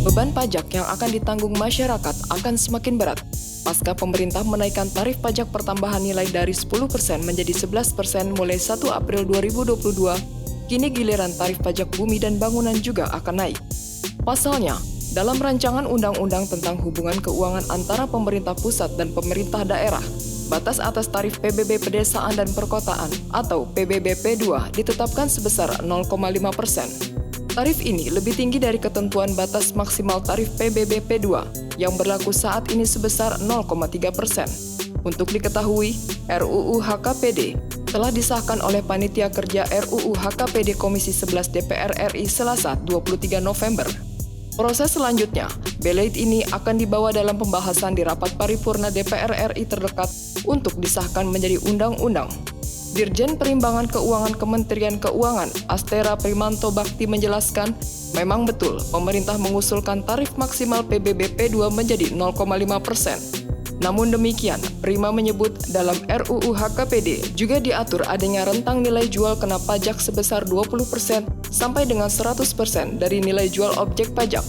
Beban pajak yang akan ditanggung masyarakat akan semakin berat pasca pemerintah menaikkan tarif pajak pertambahan nilai dari 10% menjadi 11% mulai 1 April 2022. Kini giliran tarif pajak bumi dan bangunan juga akan naik. Pasalnya, dalam rancangan undang-undang tentang hubungan keuangan antara pemerintah pusat dan pemerintah daerah, batas atas tarif PBB pedesaan dan perkotaan atau PBBP 2 ditetapkan sebesar 0,5%. Tarif ini lebih tinggi dari ketentuan batas maksimal tarif PBBP 2 yang berlaku saat ini sebesar 0,3%. Untuk diketahui, RUU HKPD telah disahkan oleh Panitia Kerja RUU HKPD Komisi 11 DPR RI Selasa 23 November. Proses selanjutnya, belait ini akan dibawa dalam pembahasan di rapat paripurna DPR RI terdekat untuk disahkan menjadi undang-undang. Dirjen Perimbangan Keuangan Kementerian Keuangan, Astera Primanto Bakti menjelaskan, memang betul pemerintah mengusulkan tarif maksimal PBBP 2 menjadi 0,5%. Namun demikian, Prima menyebut dalam RUU HKPD juga diatur adanya rentang nilai jual kena pajak sebesar 20% sampai dengan 100% dari nilai jual objek pajak.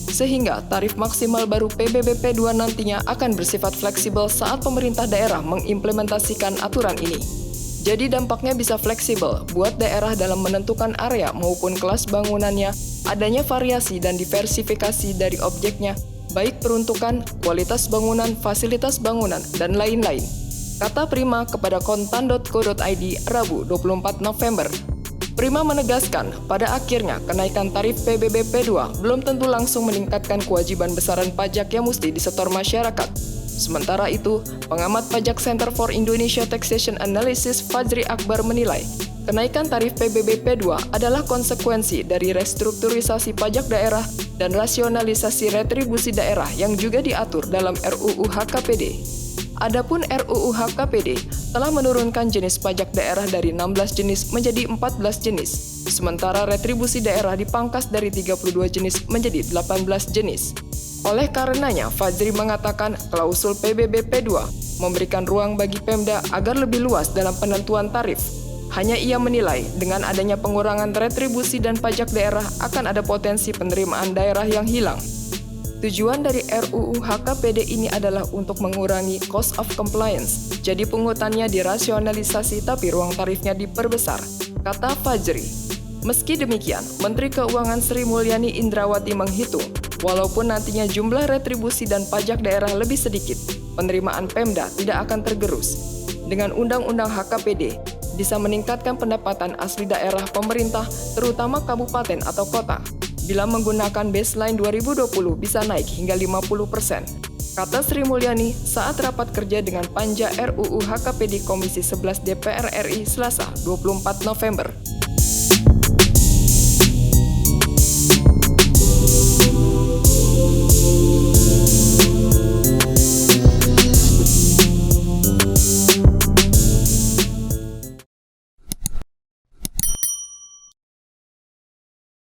Sehingga tarif maksimal baru PBBP 2 nantinya akan bersifat fleksibel saat pemerintah daerah mengimplementasikan aturan ini. Jadi dampaknya bisa fleksibel buat daerah dalam menentukan area maupun kelas bangunannya, adanya variasi dan diversifikasi dari objeknya, baik peruntukan, kualitas bangunan, fasilitas bangunan, dan lain-lain. Kata Prima kepada kontan.co.id Rabu 24 November. Prima menegaskan, pada akhirnya kenaikan tarif PBBP 2 belum tentu langsung meningkatkan kewajiban besaran pajak yang mesti disetor masyarakat. Sementara itu, pengamat pajak Center for Indonesia Taxation Analysis Fajri Akbar menilai, kenaikan tarif PBBP 2 adalah konsekuensi dari restrukturisasi pajak daerah dan rasionalisasi retribusi daerah yang juga diatur dalam RUU HKPD. Adapun RUU HKPD telah menurunkan jenis pajak daerah dari 16 jenis menjadi 14 jenis, sementara retribusi daerah dipangkas dari 32 jenis menjadi 18 jenis. Oleh karenanya, Fajri mengatakan klausul PBBP 2 memberikan ruang bagi Pemda agar lebih luas dalam penentuan tarif. Hanya ia menilai dengan adanya pengurangan retribusi dan pajak daerah akan ada potensi penerimaan daerah yang hilang. Tujuan dari RUU HKPD ini adalah untuk mengurangi cost of compliance, jadi pungutannya dirasionalisasi tapi ruang tarifnya diperbesar, kata Fajri. Meski demikian, Menteri Keuangan Sri Mulyani Indrawati menghitung, walaupun nantinya jumlah retribusi dan pajak daerah lebih sedikit, penerimaan Pemda tidak akan tergerus. Dengan Undang-Undang HKPD, bisa meningkatkan pendapatan asli daerah pemerintah, terutama kabupaten atau kota. Bila menggunakan baseline 2020 bisa naik hingga 50%. Kata Sri Mulyani saat rapat kerja dengan Panja RUU HKPD Komisi 11 DPR RI Selasa 24 November.